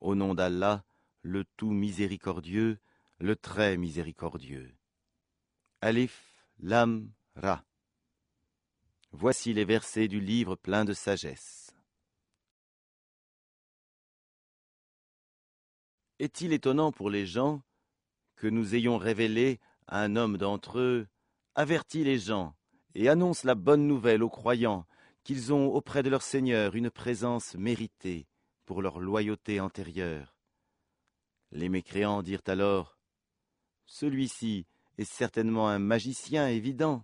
Au nom d'Allah, le tout miséricordieux, le très miséricordieux. Alif, Lam, Ra. Voici les versets du livre plein de sagesse. Est-il étonnant pour les gens que nous ayons révélé à un homme d'entre eux, avertis les gens, et annonce la bonne nouvelle aux croyants qu'ils ont auprès de leur Seigneur une présence méritée pour leur loyauté antérieure. Les mécréants dirent alors, « Celui-ci est certainement un magicien évident. »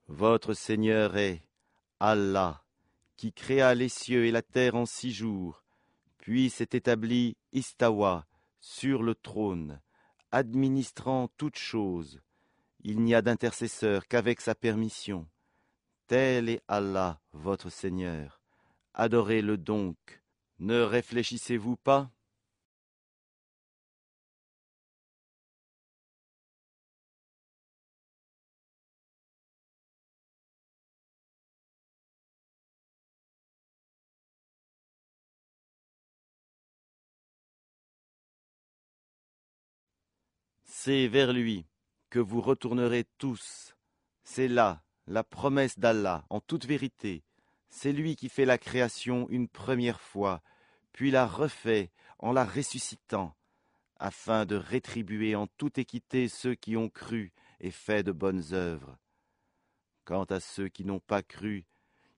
Votre Seigneur est Allah, qui créa les cieux et la terre en 6 jours, puis s'est établi Istawa sur le trône, administrant toutes choses. Il n'y a d'intercesseur qu'avec sa permission. Tel est Allah, votre Seigneur. Adorez-le donc. Ne réfléchissez-vous pas? C'est vers lui que vous retournerez tous. C'est là la promesse d'Allah en toute vérité. C'est lui qui fait la création une première fois, puis la refait en la ressuscitant, afin de rétribuer en toute équité ceux qui ont cru et fait de bonnes œuvres. Quant à ceux qui n'ont pas cru,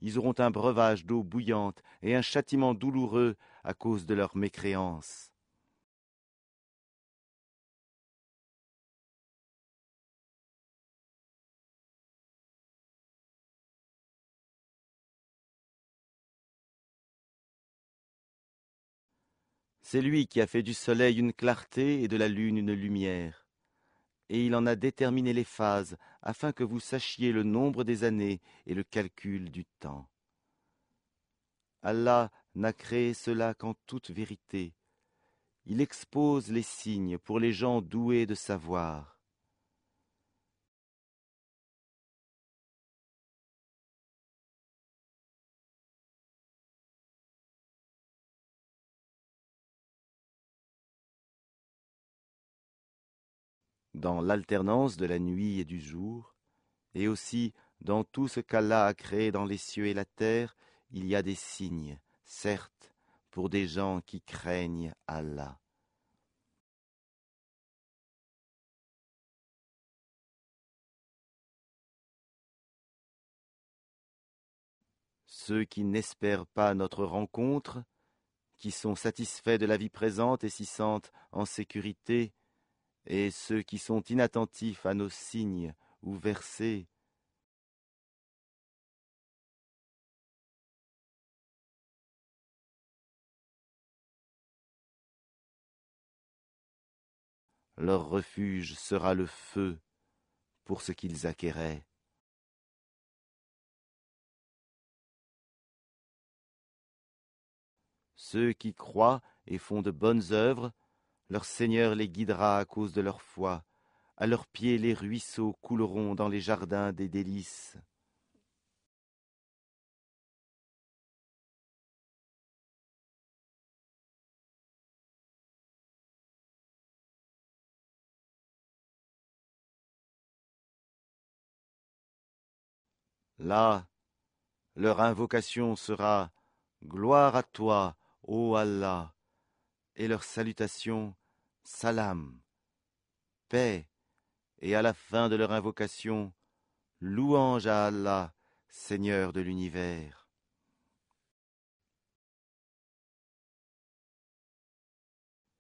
ils auront un breuvage d'eau bouillante et un châtiment douloureux à cause de leur mécréance. C'est lui qui a fait du soleil une clarté et de la lune une lumière. Et il en a déterminé les phases, afin que vous sachiez le nombre des années et le calcul du temps. Allah n'a créé cela qu'en toute vérité. Il expose les signes pour les gens doués de savoir. Dans l'alternance de la nuit et du jour, et aussi dans tout ce qu'Allah a créé dans les cieux et la terre, il y a des signes, certes, pour des gens qui craignent Allah. Ceux qui n'espèrent pas notre rencontre, qui sont satisfaits de la vie présente et s'y sentent en sécurité, et ceux qui sont inattentifs à nos signes ou versets, leur refuge sera le feu pour ce qu'ils acquéraient. Ceux qui croient et font de bonnes œuvres, leur Seigneur les guidera à cause de leur foi. À leurs pieds les ruisseaux couleront dans les jardins des délices. Là, leur invocation sera « Gloire à toi, ô Allah !» et leur salutation « Salam !» paix, et à la fin de leur invocation, louange à Allah, Seigneur de l'univers.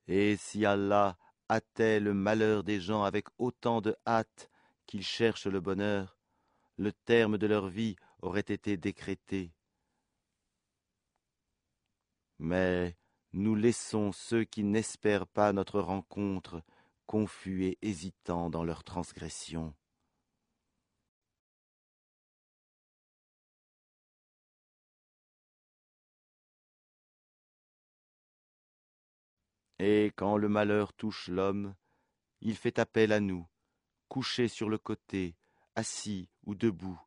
Et si Allah hâtait le malheur des gens avec autant de hâte qu'ils cherchent le bonheur, le terme de leur vie aurait été décrété. Mais nous laissons ceux qui n'espèrent pas notre rencontre confus et hésitants dans leur transgression. Et quand le malheur touche l'homme, il fait appel à nous, couché sur le côté, assis ou debout.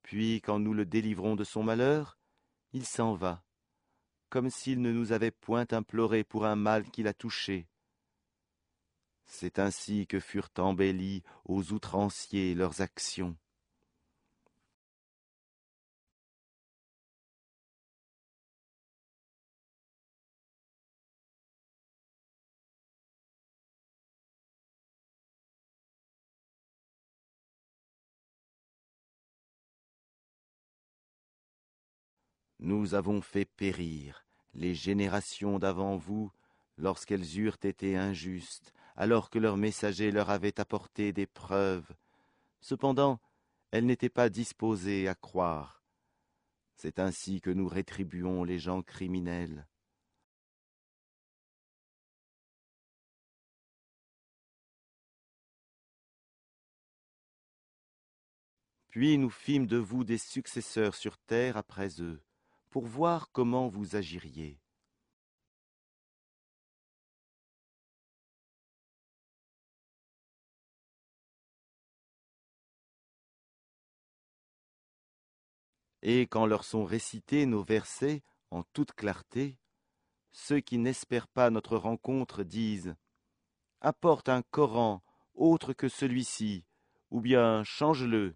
Puis, quand nous le délivrons de son malheur, il s'en va, comme s'il ne nous avait point imploré pour un mal qu'il a touché. C'est ainsi que furent embellies aux outranciers leurs actions. Nous avons fait périr les générations d'avant vous lorsqu'elles eurent été injustes, alors que leurs messagers leur avaient apporté des preuves. Cependant, elles n'étaient pas disposées à croire. C'est ainsi que nous rétribuons les gens criminels. Puis nous fîmes de vous des successeurs sur terre après eux, pour voir comment vous agiriez. Et quand leur sont récités nos versets en toute clarté, ceux qui n'espèrent pas notre rencontre disent « Apporte un Coran autre que celui-ci, ou bien change-le. »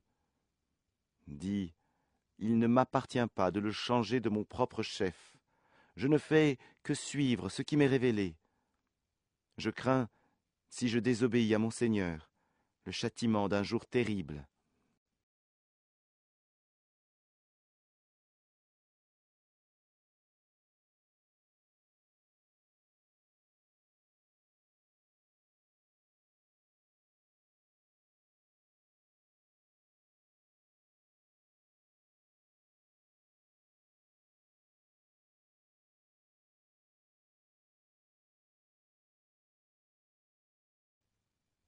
Dis « Il ne m'appartient pas de le changer de mon propre chef. Je ne fais que suivre ce qui m'est révélé. Je crains, si je désobéis à mon Seigneur, le châtiment d'un jour terrible. »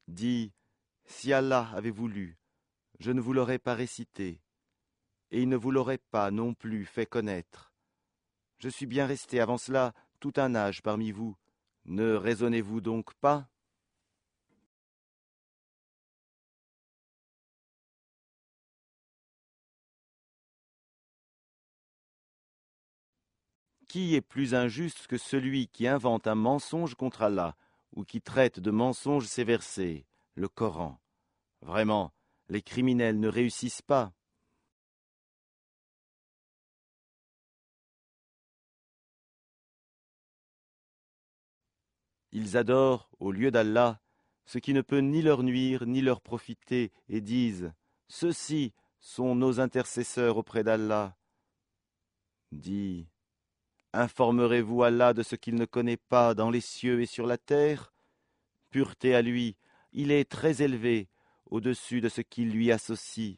Dis, si Allah avait voulu, je ne vous l'aurais pas récité, et il ne vous l'aurait pas non plus fait connaître. Je suis bien resté avant cela tout un âge parmi vous. Ne raisonnez-vous donc pas? Qui est plus injuste que celui qui invente un mensonge contre Allah, ou qui traite de mensonge ses versets, le Coran? Vraiment, les criminels ne réussissent pas. Ils adorent, au lieu d'Allah, ce qui ne peut ni leur nuire ni leur profiter, et disent « Ceux-ci sont nos intercesseurs auprès d'Allah. » Dis, informerez-vous Allah de ce qu'il ne connaît pas dans les cieux et sur la terre? Pureté à lui, il est très élevé, au-dessus de ce qu'il lui associe.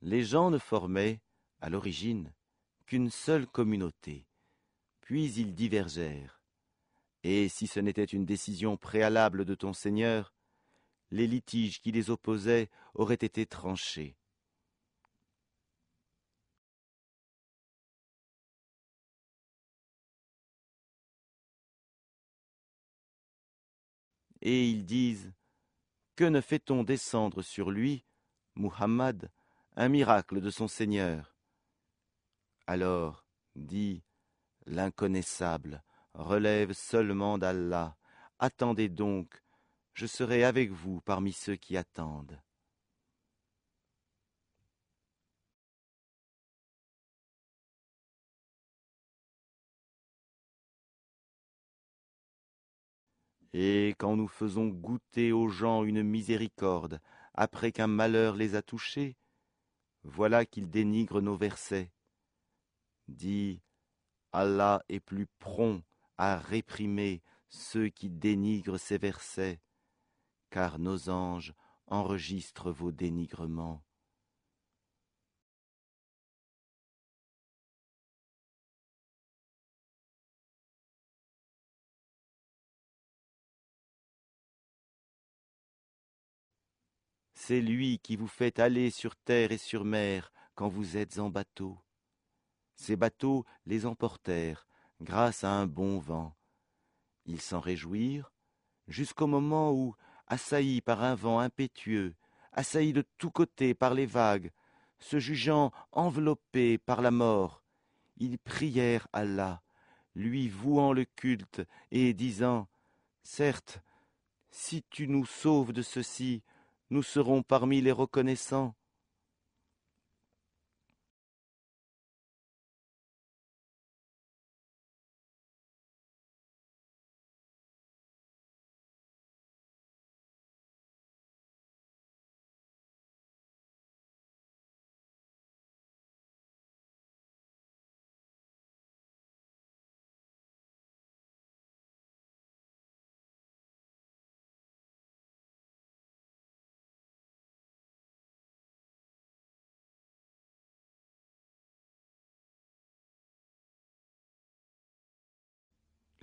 Les gens ne formaient, à l'origine, qu'une seule communauté, puis ils divergèrent. Et si ce n'était une décision préalable de ton Seigneur, les litiges qui les opposaient auraient été tranchés. Et ils disent, que ne fait-on descendre sur lui, Muhammad, un miracle de son Seigneur? Alors, dis, l'inconnaissable relève seulement d'Allah. Attendez donc, je serai avec vous parmi ceux qui attendent. Et quand nous faisons goûter aux gens une miséricorde, après qu'un malheur les a touchés, voilà qu'ils dénigrent nos versets. Dis, Allah est plus prompt à réprimer ceux qui dénigrent ses versets, car nos anges enregistrent vos dénigrements. c'est lui qui vous fait aller sur terre et sur mer quand vous êtes en bateau. Ces bateaux les emportèrent grâce à un bon vent. Ils s'en réjouirent jusqu'au moment où, assaillis par un vent impétueux, assaillis de tous côtés par les vagues, se jugeant enveloppés par la mort, ils prièrent Allah, lui vouant le culte et disant « Certes, si tu nous sauves de ceci, nous serons parmi les reconnaissants. »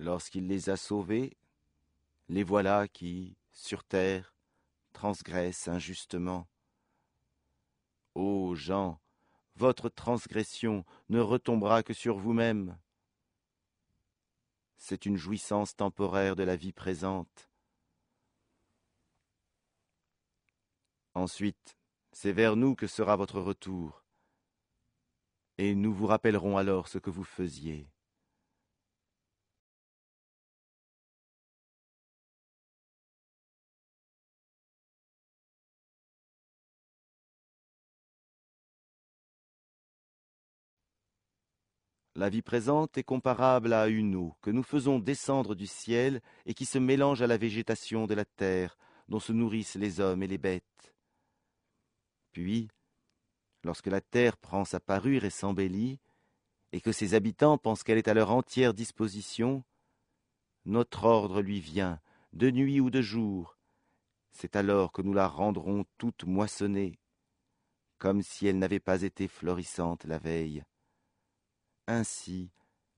Lorsqu'il les a sauvés, les voilà qui, sur terre, transgressent injustement. Ô gens, votre transgression ne retombera que sur vous-mêmes. C'est une jouissance temporaire de la vie présente. Ensuite, c'est vers nous que sera votre retour, et nous vous rappellerons alors ce que vous faisiez. La vie présente est comparable à une eau que nous faisons descendre du ciel et qui se mélange à la végétation de la terre, dont se nourrissent les hommes et les bêtes. Puis, lorsque la terre prend sa parure et s'embellit, et que ses habitants pensent qu'elle est à leur entière disposition, notre ordre lui vient, de nuit ou de jour. C'est alors que nous la rendrons toute moissonnée, comme si elle n'avait pas été florissante la veille. Ainsi,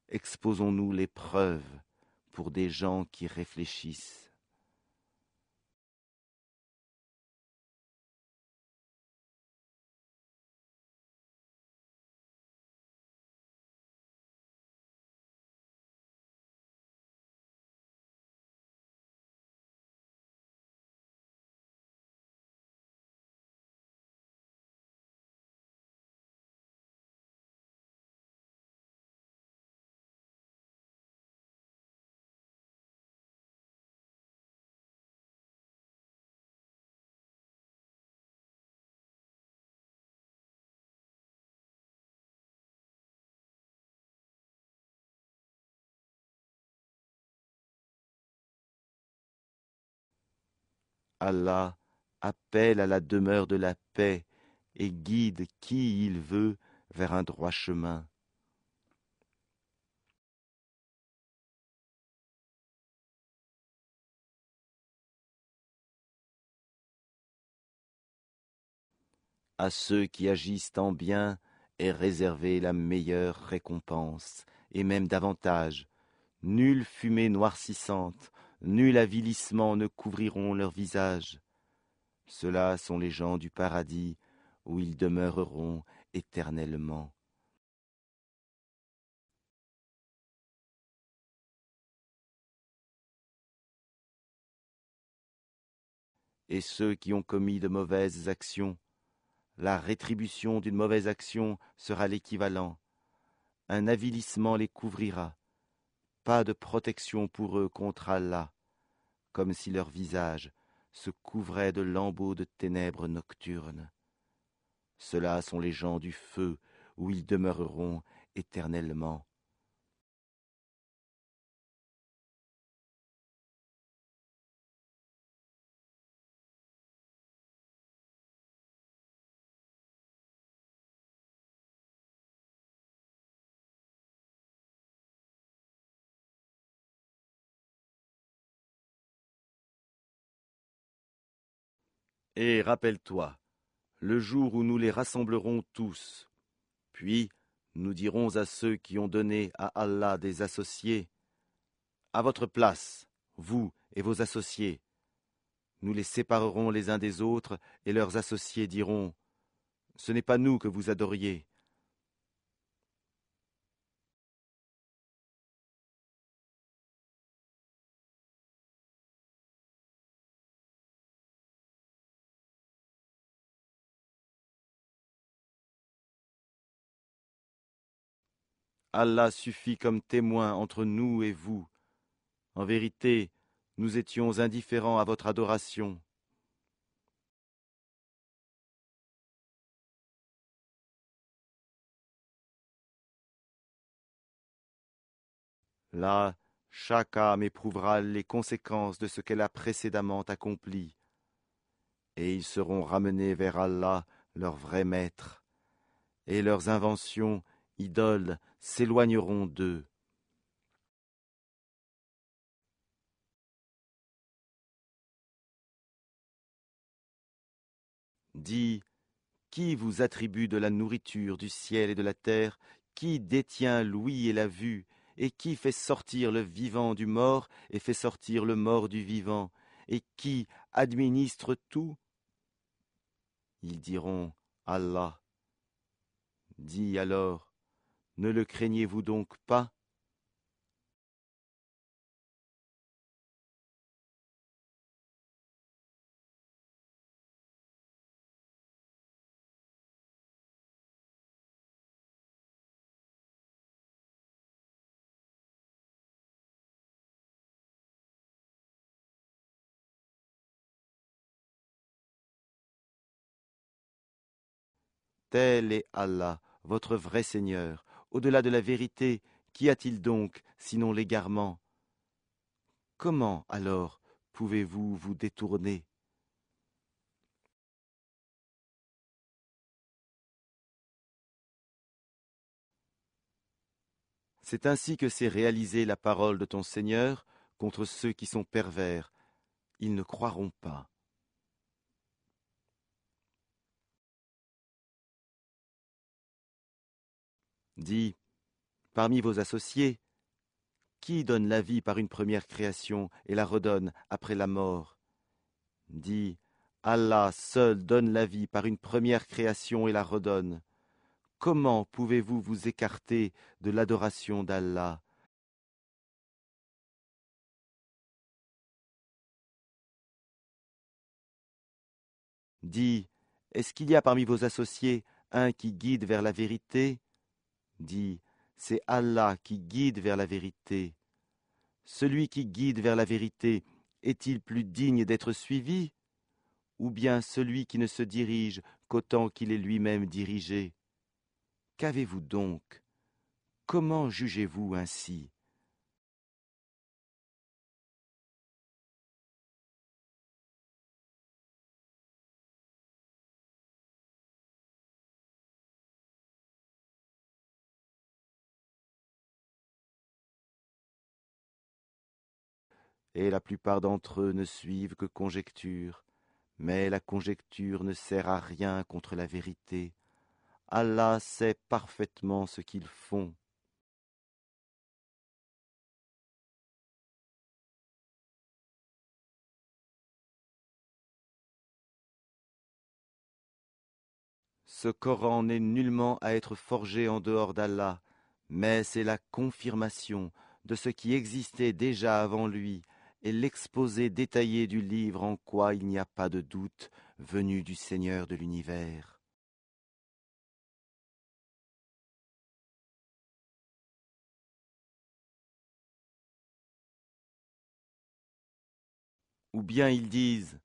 exposons-nous les preuves pour des gens qui réfléchissent. Allah appelle à la demeure de la paix et guide qui il veut vers un droit chemin. À ceux qui agissent en bien est réservée la meilleure récompense, et même davantage. Nulle fumée noircissante, nul avilissement ne couvriront leur visage. Ceux-là sont les gens du paradis, où ils demeureront éternellement. Et ceux qui ont commis de mauvaises actions, la rétribution d'une mauvaise action sera l'équivalent. Un avilissement les couvrira. Pas de protection pour eux contre Allah, comme si leur visage se couvrait de lambeaux de ténèbres nocturnes. Ceux-là sont les gens du feu, où ils demeureront éternellement. Et rappelle-toi, le jour où nous les rassemblerons tous, puis nous dirons à ceux qui ont donné à Allah des associés, à votre place, vous et vos associés, Nous les séparerons les uns des autres, et leurs associés diront, « Ce n'est pas nous que vous adoriez. » Allah suffit comme témoin entre nous et vous. En vérité, nous étions indifférents à votre adoration. Là, chaque âme éprouvera les conséquences de ce qu'elle a précédemment accompli, et ils seront ramenés vers Allah, leur vrai maître, et leurs inventions, idoles, s'éloigneront d'eux. Dis, qui vous attribue de la nourriture du ciel et de la terre, qui détient l'ouïe et la vue, et qui fait sortir le vivant du mort et fait sortir le mort du vivant, et qui administre tout? Ils diront, Allah. Dis alors, ne le craignez-vous donc pas? Tel est Allah, votre vrai Seigneur. Au-delà de la vérité, qu'y a-t-il donc, sinon l'égarement? Comment, alors, pouvez-vous vous détourner? C'est ainsi que s'est réalisée la parole de ton Seigneur contre ceux qui sont pervers. Ils ne croiront pas. Dis, parmi vos associés, qui donne la vie par une première création et la redonne après la mort? Dis, Allah seul donne la vie par une première création et la redonne. Comment pouvez-vous vous écarter de l'adoration d'Allah? Dis, est-ce qu'il y a parmi vos associés un qui guide vers la vérité? Dis, c'est Allah qui guide vers la vérité. Celui qui guide vers la vérité est-il plus digne d'être suivi? Ou bien celui qui ne se dirige qu'autant qu'il est lui-même dirigé? Qu'avez-vous donc? Comment jugez-vous ainsi? Et la plupart d'entre eux ne suivent que conjectures, mais la conjecture ne sert à rien contre la vérité. Allah sait parfaitement ce qu'ils font. Ce Coran n'est nullement à être forgé en dehors d'Allah, mais c'est la confirmation de ce qui existait déjà avant lui et l'exposé détaillé du livre en quoi il n'y a pas de doute venu du Seigneur de l'univers. Ou bien ils disent,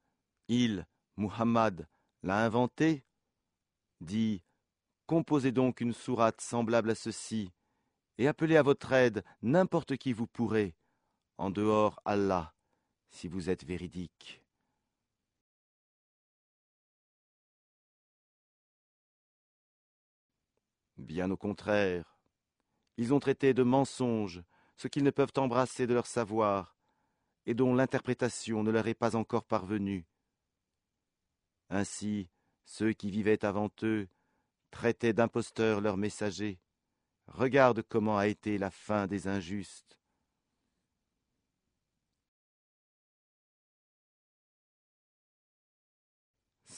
il, Muhammad, l'a inventé? Dit, composez donc une sourate semblable à ceci, et appelez à votre aide n'importe qui vous pourrez, en dehors Allah, si vous êtes véridique. Bien au contraire, ils ont traité de mensonge ce qu'ils ne peuvent embrasser de leur savoir, et dont l'interprétation ne leur est pas encore parvenue. Ainsi, ceux qui vivaient avant eux traitaient d'imposteurs leurs messagers. Regarde comment a été la fin des injustes.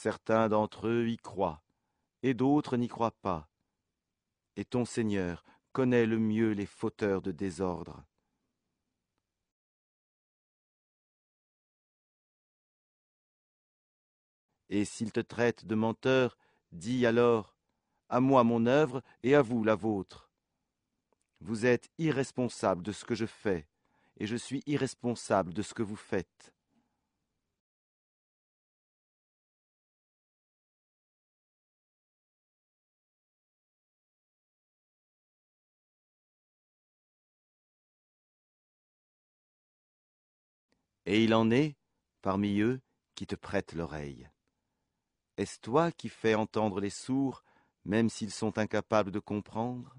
Certains d'entre eux y croient, et d'autres n'y croient pas. Et ton Seigneur connaît le mieux les fauteurs de désordre. Et s'ils te traitent de menteur, dis alors, à moi mon œuvre et à vous la vôtre. Vous êtes irresponsables de ce que je fais, et je suis irresponsable de ce que vous faites. Et il en est, parmi eux, qui te prêtent l'oreille. Est-ce toi qui fais entendre les sourds, même s'ils sont incapables de comprendre?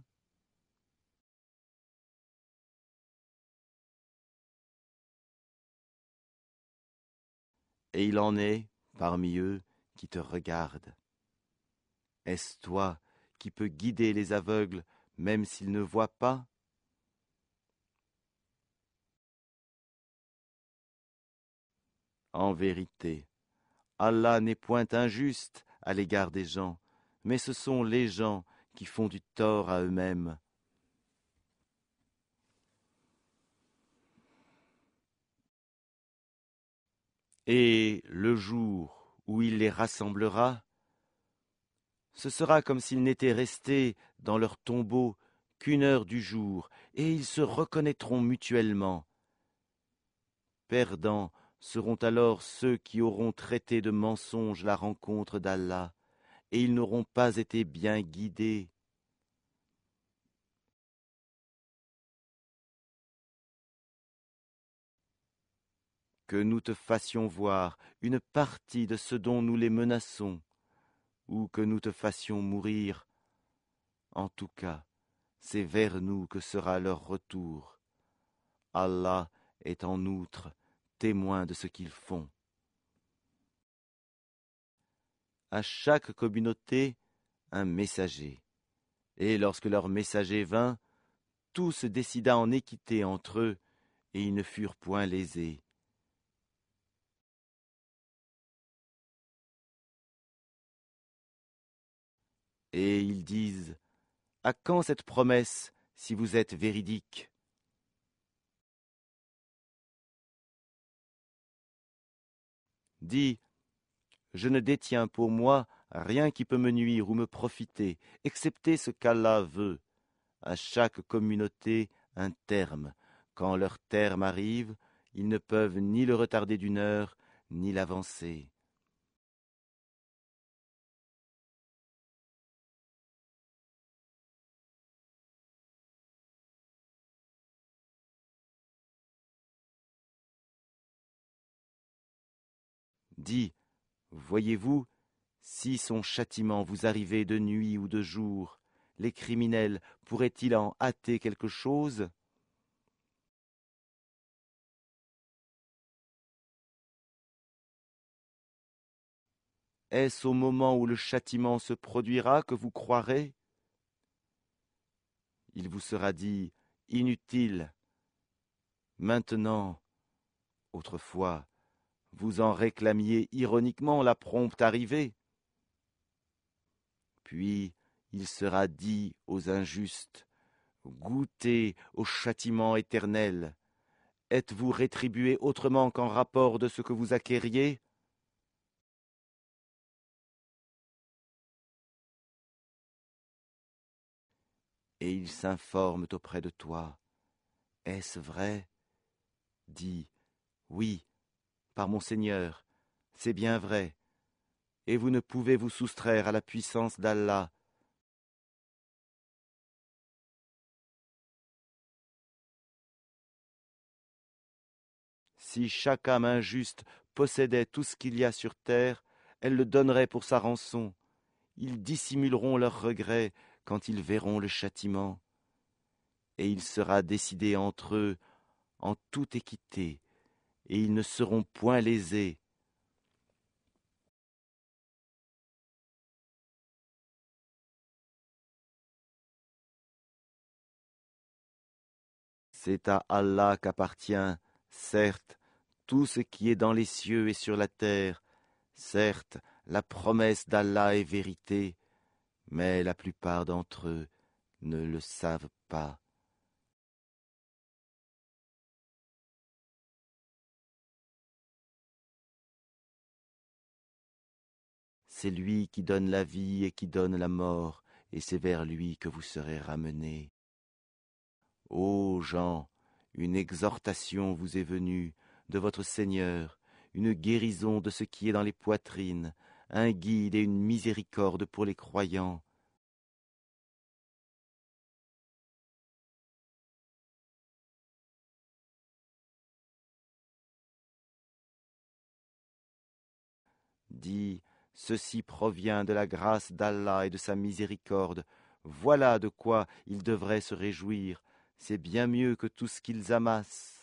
Et il en est, parmi eux, qui te regardent. Est-ce toi qui peux guider les aveugles, même s'ils ne voient pas? En vérité, Allah n'est point injuste à l'égard des gens, mais ce sont les gens qui font du tort à eux-mêmes. Et le jour où il les rassemblera, ce sera comme s'ils n'étaient restés dans leur tombeau qu'une heure du jour, et ils se reconnaîtront mutuellement. Perdants seront alors ceux qui auront traité de mensonge la rencontre d'Allah, et ils n'auront pas été bien guidés. Que nous te fassions voir une partie de ce dont nous les menaçons, ou que nous te fassions mourir, en tout cas, c'est vers nous que sera leur retour. Allah est en outre témoin de ce qu'ils font. À chaque communauté, un messager. Et lorsque leur messager vint, tout se décida en équité entre eux, et ils ne furent point lésés. Et ils disent, à quand cette promesse, si vous êtes véridiques? Dis, je ne détiens pour moi rien qui peut me nuire ou me profiter, excepté ce qu'Allah veut. À chaque communauté un terme. Quand leur terme arrive, ils ne peuvent ni le retarder d'une heure, ni l'avancer. Dis, voyez-vous, si son châtiment vous arrivait de nuit ou de jour, les criminels pourraient-ils en hâter quelque chose? Est-ce au moment où le châtiment se produira que vous croirez? Il vous sera dit, inutile. Maintenant, autrefois, vous en réclamiez ironiquement la prompte arrivée. Puis il sera dit aux injustes, goûtez au châtiment éternel. Êtes-vous rétribués autrement qu'en rapport de ce que vous acquériez? Et ils s'informent auprès de toi. Est-ce vrai? Dis, oui, par mon Seigneur, c'est bien vrai, et vous ne pouvez vous soustraire à la puissance d'Allah. Si chaque âme injuste possédait tout ce qu'il y a sur terre, elle le donnerait pour sa rançon. Ils dissimuleront leurs regrets quand ils verront le châtiment. Et il sera décidé entre eux en toute équité, et ils ne seront point lésés. C'est à Allah qu'appartient, certes, tout ce qui est dans les cieux et sur la terre, certes, la promesse d'Allah est vérité, mais la plupart d'entre eux ne le savent pas. C'est lui qui donne la vie et qui donne la mort, et c'est vers lui que vous serez ramenés. Ô gens, une exhortation vous est venue de votre Seigneur, une guérison de ce qui est dans les poitrines, un guide et une miséricorde pour les croyants. Dis, ceci provient de la grâce d'Allah et de sa miséricorde. Voilà de quoi ils devraient se réjouir. C'est bien mieux que tout ce qu'ils amassent.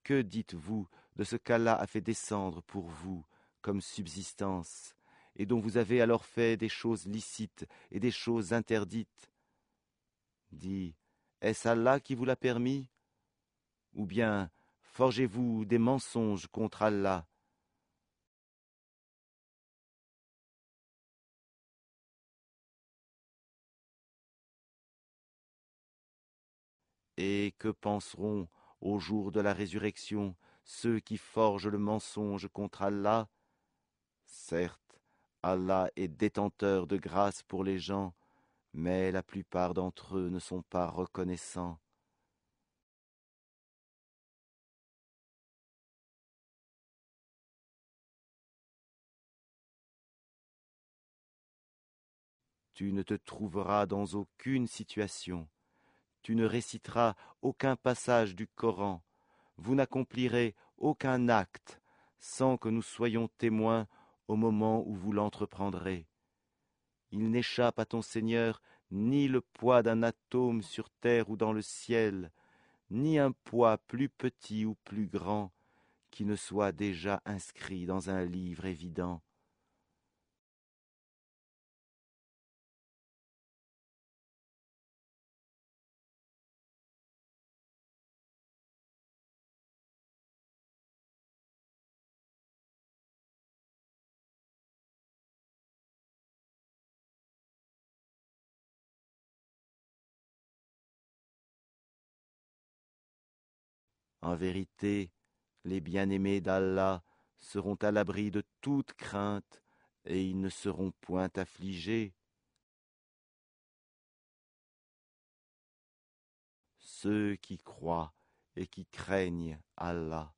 Que dites-vous de ce qu'Allah a fait descendre pour vous comme subsistance, et dont vous avez alors fait des choses licites et des choses interdites? Dis, est-ce Allah qui vous l'a permis? Ou bien forgez-vous des mensonges contre Allah? Et que penseront au jour de la résurrection ceux qui forgent le mensonge contre Allah? Certes, Allah est détenteur de grâce pour les gens, mais la plupart d'entre eux ne sont pas reconnaissants. Tu ne te trouveras dans aucune situation, tu ne réciteras aucun passage du Coran, vous n'accomplirez aucun acte sans que nous soyons témoins au moment où vous l'entreprendrez. Il n'échappe à ton Seigneur ni le poids d'un atome sur terre ou dans le ciel, ni un poids plus petit ou plus grand qui ne soit déjà inscrit dans un livre évident. En vérité, les bien-aimés d'Allah seront à l'abri de toute crainte, et ils ne seront point affligés. Ceux qui croient et qui craignent Allah.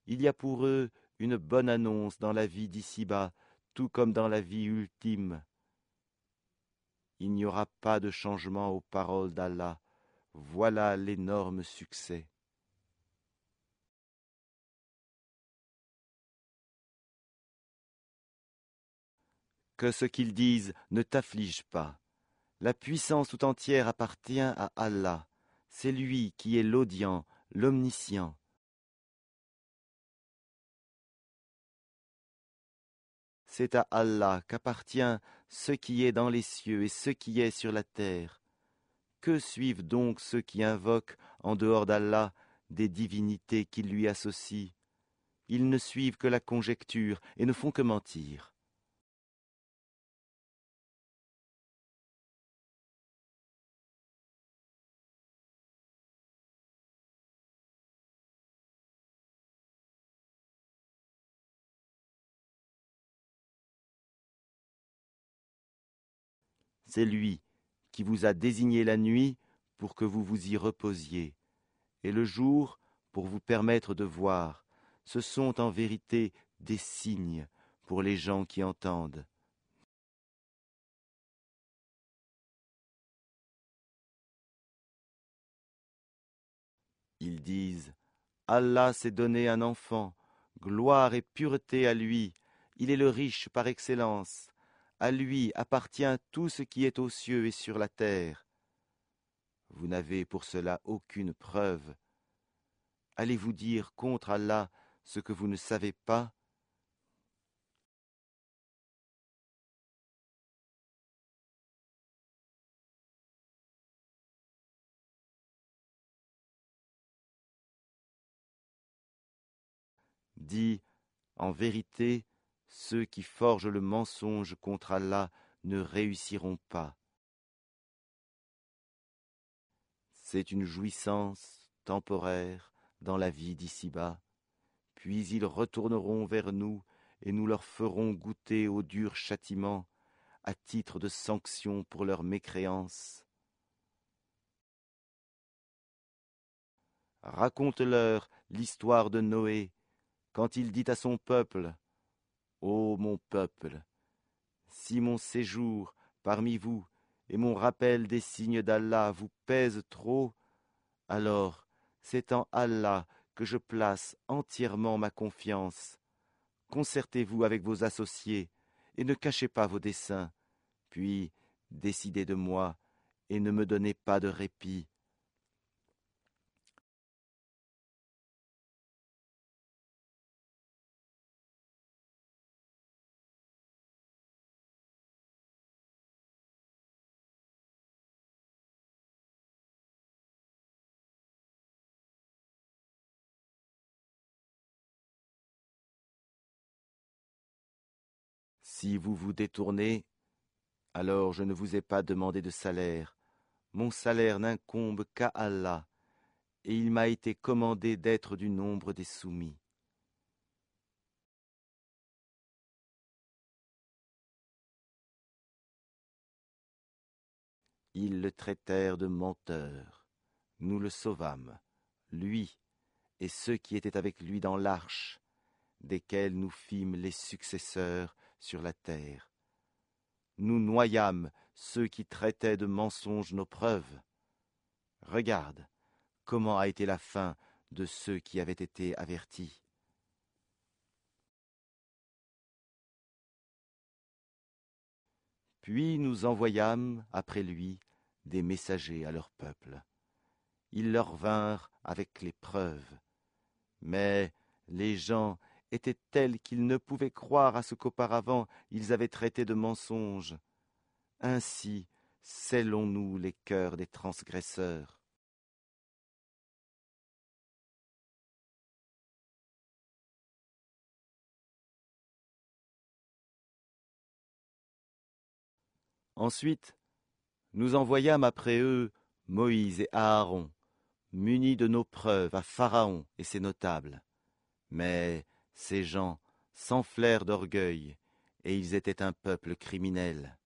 Il y a pour eux une bonne annonce dans la vie d'ici-bas, tout comme dans la vie ultime. Il n'y aura pas de changement aux paroles d'Allah. Voilà l'énorme succès. Que ce qu'ils disent ne t'afflige pas. La puissance tout entière appartient à Allah. C'est lui qui est l'audient, l'omniscient. C'est à Allah qu'appartient ce qui est dans les cieux et ce qui est sur la terre. Que suivent donc ceux qui invoquent, en dehors d'Allah, des divinités qui lui associent? Ils ne suivent que la conjecture et ne font que mentir. C'est lui qui vous a désigné la nuit pour que vous vous y reposiez, et le jour pour vous permettre de voir. Ce sont en vérité des signes pour les gens qui entendent. Ils disent, Allah s'est donné un enfant, gloire et pureté à lui, il est le riche par excellence, à lui appartient tout ce qui est aux cieux et sur la terre. Vous n'avez pour cela aucune preuve. Allez-vous dire contre Allah ce que vous ne savez pas? dit, en vérité, ceux qui forgent le mensonge contre Allah ne réussiront pas. C'est une jouissance temporaire dans la vie d'ici-bas, puis ils retourneront vers nous et nous leur ferons goûter au dur châtiment à titre de sanction pour leur mécréance. Raconte-leur l'histoire de Noé, quand il dit à son peuple, « Ô mon peuple, si mon séjour parmi vous et mon rappel des signes d'Allah vous pèsent trop, alors c'est en Allah que je place entièrement ma confiance. Concertez-vous avec vos associés et ne cachez pas vos desseins, puis décidez de moi et ne me donnez pas de répit. » Si vous vous détournez, alors je ne vous ai pas demandé de salaire. Mon salaire n'incombe qu'à Allah, et il m'a été commandé d'être du nombre des soumis. Ils le traitèrent de menteur. Nous le sauvâmes, lui et ceux qui étaient avec lui dans l'arche, desquels nous fîmes les successeurs sur la terre. Nous noyâmes ceux qui traitaient de mensonges nos preuves. Regarde comment a été la fin de ceux qui avaient été avertis. Puis nous envoyâmes après lui des messagers à leur peuple. Ils leur vinrent avec les preuves. Mais les gens étaient tels qu'ils ne pouvaient croire à ce qu'auparavant ils avaient traité de mensonge. Ainsi scellons-nous les cœurs des transgresseurs. Ensuite, nous envoyâmes après eux Moïse et Aaron, munis de nos preuves à Pharaon et ses notables. Mais ces gens s'enflèrent d'orgueil, et ils étaient un peuple criminel.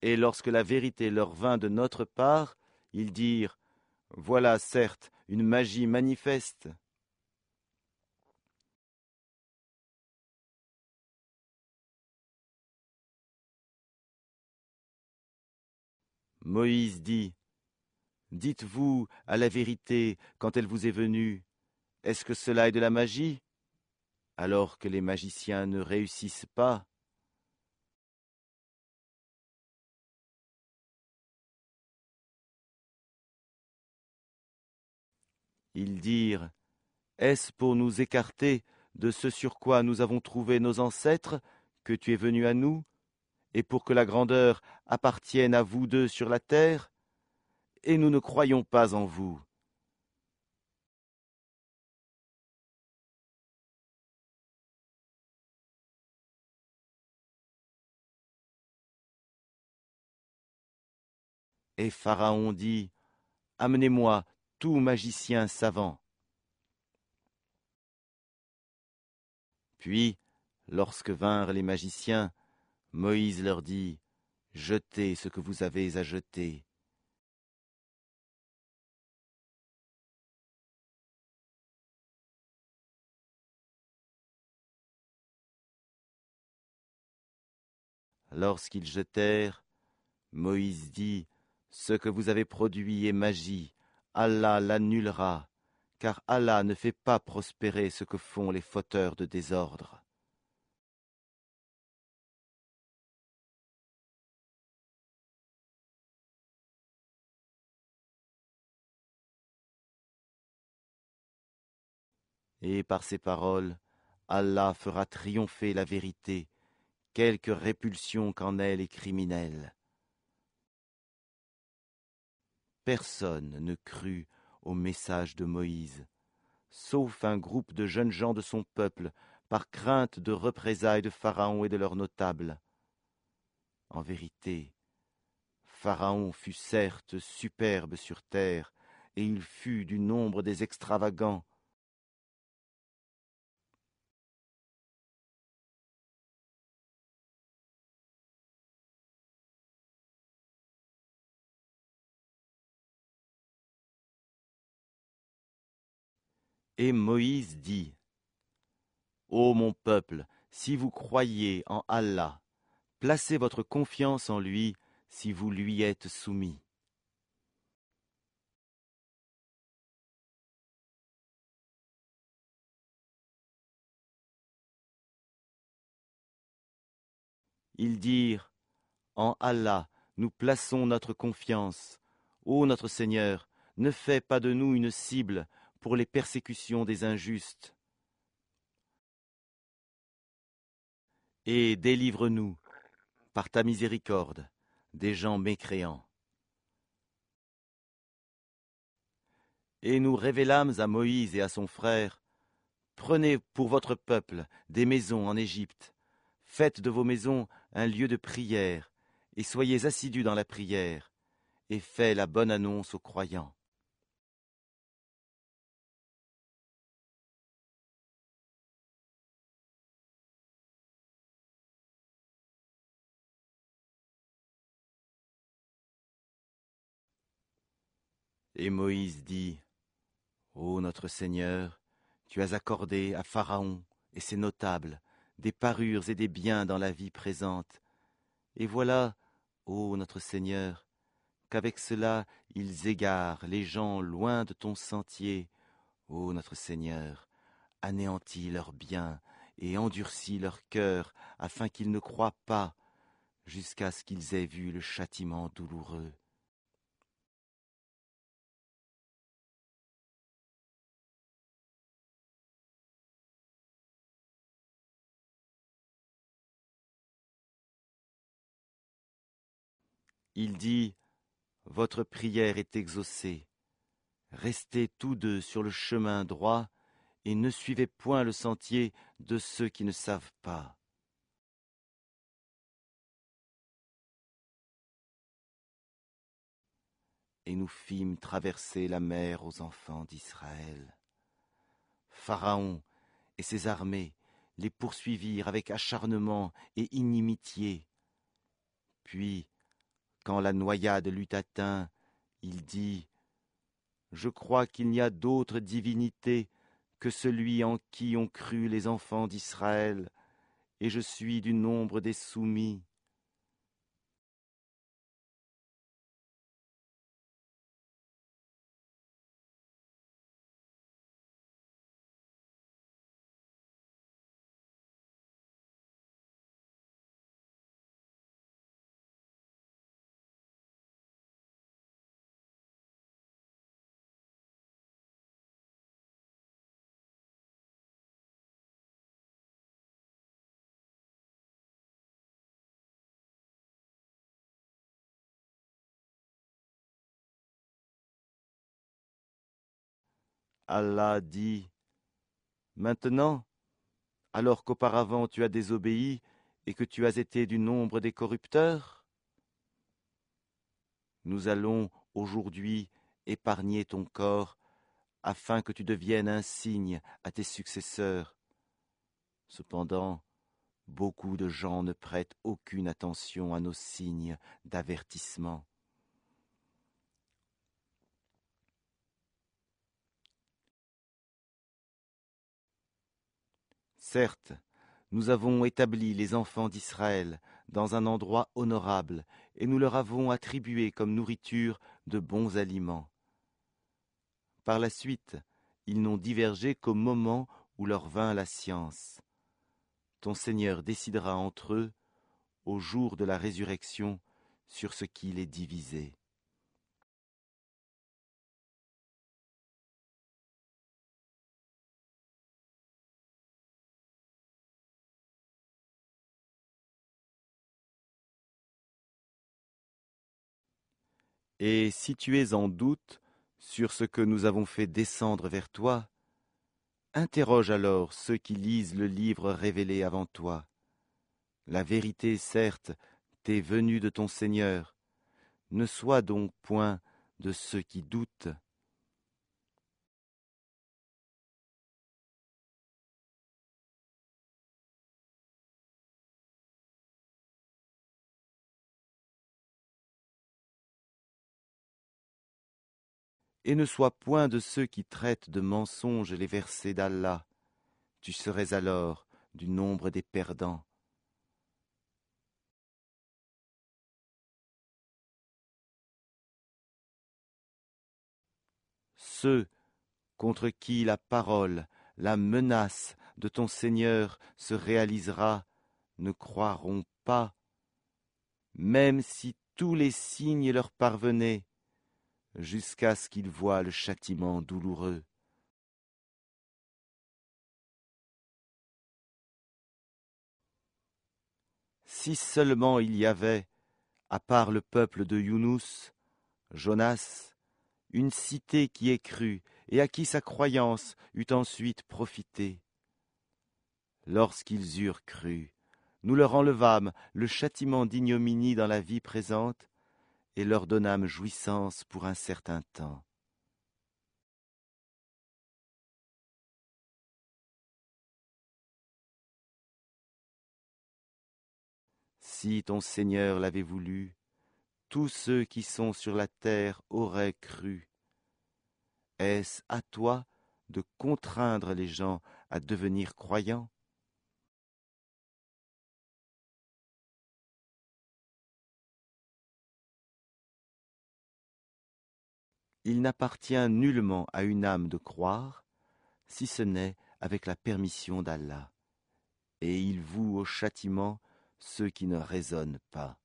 Et lorsque la vérité leur vint de notre part, ils dirent, « Voilà certes une magie manifeste. » Moïse dit, « Dites-vous à la vérité quand elle vous est venue, est-ce que cela est de la magie, alors que les magiciens ne réussissent pas? » Ils dirent, « Est-ce pour nous écarter de ce sur quoi nous avons trouvé nos ancêtres que tu es venu à nous, et pour que la grandeur appartienne à vous deux sur la terre? Et nous ne croyons pas en vous. » Et Pharaon dit, « Amenez-moi tout magicien savant. » Puis, lorsque vinrent les magiciens, Moïse leur dit, « Jetez ce que vous avez à jeter. » Lorsqu'ils jetèrent, Moïse dit, « Ce que vous avez produit est magie, Allah l'annulera, car Allah ne fait pas prospérer ce que font les fauteurs de désordre. » Et par ces paroles, Allah fera triompher la vérité, quelque répulsion qu'en aient les criminels. personne ne crut au message de Moïse, sauf un groupe de jeunes gens de son peuple, par crainte de représailles de Pharaon et de leurs notables. En vérité, Pharaon fut certes superbe sur terre, et il fut du nombre des extravagants. Et Moïse dit, Ô mon peuple, si vous croyez en Allah, placez votre confiance en lui si vous lui êtes soumis. Ils dirent, En Allah, nous plaçons notre confiance. Ô notre Seigneur, ne fais pas de nous une cible pour les persécutions des injustes. Et délivre-nous, par ta miséricorde, des gens mécréants. Et nous révélâmes à Moïse et à son frère, Prenez pour votre peuple des maisons en Égypte, faites de vos maisons un lieu de prière, et soyez assidus dans la prière, et faites la bonne annonce aux croyants. Et Moïse dit, Ô notre Seigneur, tu as accordé à Pharaon et ses notables des parures et des biens dans la vie présente. Et voilà, ô notre Seigneur, qu'avec cela ils égarent les gens loin de ton sentier. Ô notre Seigneur, anéantis leurs biens et endurcis leur cœur, afin qu'ils ne croient pas, jusqu'à ce qu'ils aient vu le châtiment douloureux. Il dit, Votre prière est exaucée. Restez tous deux sur le chemin droit, et ne suivez point le sentier de ceux qui ne savent pas. Et nous fîmes traverser la mer aux enfants d'Israël. Pharaon et ses armées les poursuivirent avec acharnement et inimitié. Puis, quand la noyade l'eut atteint, il dit, Je crois qu'il n'y a d'autre divinité que celui en qui ont cru les enfants d'Israël, et je suis du nombre des soumis. Allah dit, Maintenant, alors qu'auparavant tu as désobéi et que tu as été du nombre des corrupteurs, nous allons aujourd'hui épargner ton corps afin que tu deviennes un signe à tes successeurs. Cependant, beaucoup de gens ne prêtent aucune attention à nos signes d'avertissement. Certes, nous avons établi les enfants d'Israël dans un endroit honorable, et nous leur avons attribué comme nourriture de bons aliments. Par la suite, ils n'ont divergé qu'au moment où leur vint la science. Ton Seigneur décidera entre eux, au jour de la résurrection, sur ce qui les divisait. Et si tu es en doute sur ce que nous avons fait descendre vers toi, interroge alors ceux qui lisent le livre révélé avant toi. La vérité, certes, t'est venue de ton Seigneur. Ne sois donc point de ceux qui doutent. Et ne sois point de ceux qui traitent de mensonges les versets d'Allah. Tu serais alors du nombre des perdants. Ceux contre qui la parole, la menace de ton Seigneur se réalisera, ne croiront pas, même si tous les signes leur parvenaient, jusqu'à ce qu'ils voient le châtiment douloureux. Si seulement il y avait, à part le peuple de Younous, Jonas, une cité qui ait cru et à qui sa croyance eut ensuite profité. Lorsqu'ils eurent cru, nous leur enlevâmes le châtiment d'ignominie dans la vie présente et leur donnâmes jouissance pour un certain temps. Si ton Seigneur l'avait voulu, tous ceux qui sont sur la terre auraient cru. Est-ce à toi de contraindre les gens à devenir croyants? Il n'appartient nullement à une âme de croire, si ce n'est avec la permission d'Allah, et il voue au châtiment ceux qui ne raisonnent pas.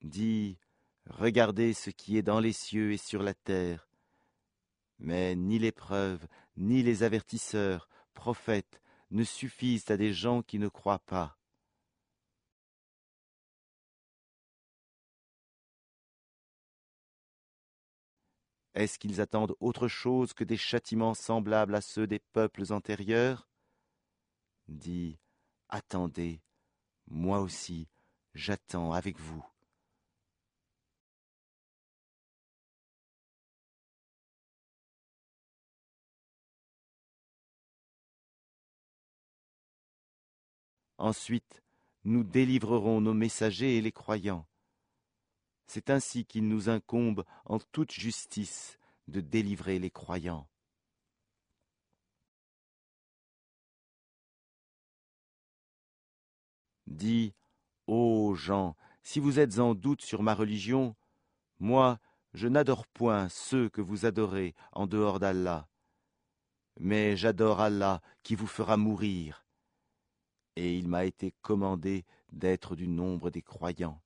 Dis, regardez ce qui est dans les cieux et sur la terre, mais ni les preuves, ni les avertisseurs, prophètes, ne suffisent à des gens qui ne croient pas. Est-ce qu'ils attendent autre chose que des châtiments semblables à ceux des peuples antérieurs? Dis, attendez, moi aussi, j'attends avec vous. Ensuite, nous délivrerons nos messagers et les croyants. C'est ainsi qu'il nous incombe en toute justice de délivrer les croyants. Dis, ô gens, si vous êtes en doute sur ma religion, moi, je n'adore point ceux que vous adorez en dehors d'Allah, mais j'adore Allah qui vous fera mourir, et il m'a été commandé d'être du nombre des croyants.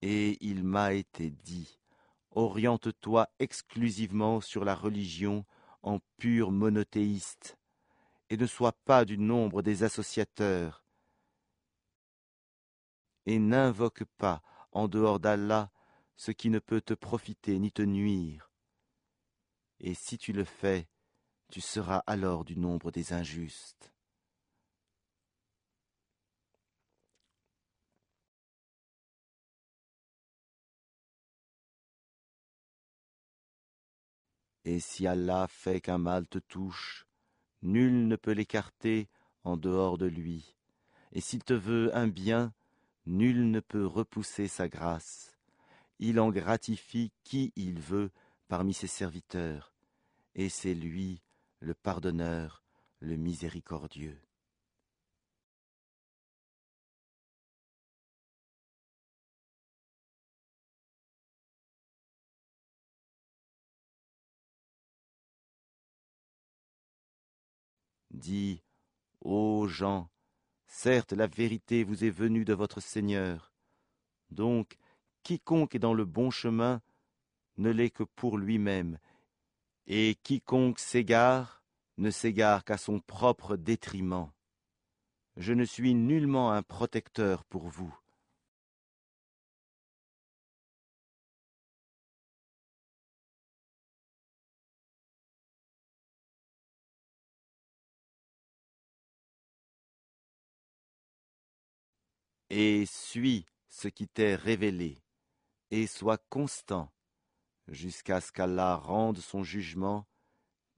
Et il m'a été dit, oriente-toi exclusivement sur la religion en pur monothéiste, et ne sois pas du nombre des associateurs, et n'invoque pas en dehors d'Allah ce qui ne peut te profiter ni te nuire. Et si tu le fais, tu seras alors du nombre des injustes. Et si Allah fait qu'un mal te touche, nul ne peut l'écarter en dehors de lui. Et s'il te veut un bien, nul ne peut repousser sa grâce. Il en gratifie qui il veut parmi ses serviteurs, et c'est lui le pardonneur, le miséricordieux. Dis, ô gens, Certes, la vérité vous est venue de votre Seigneur. Donc, quiconque est dans le bon chemin ne l'est que pour lui-même, et quiconque s'égare ne s'égare qu'à son propre détriment. Je ne suis nullement un protecteur pour vous. Et suis ce qui t'est révélé, et sois constant, jusqu'à ce qu'Allah rende son jugement,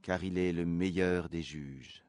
car il est le meilleur des juges.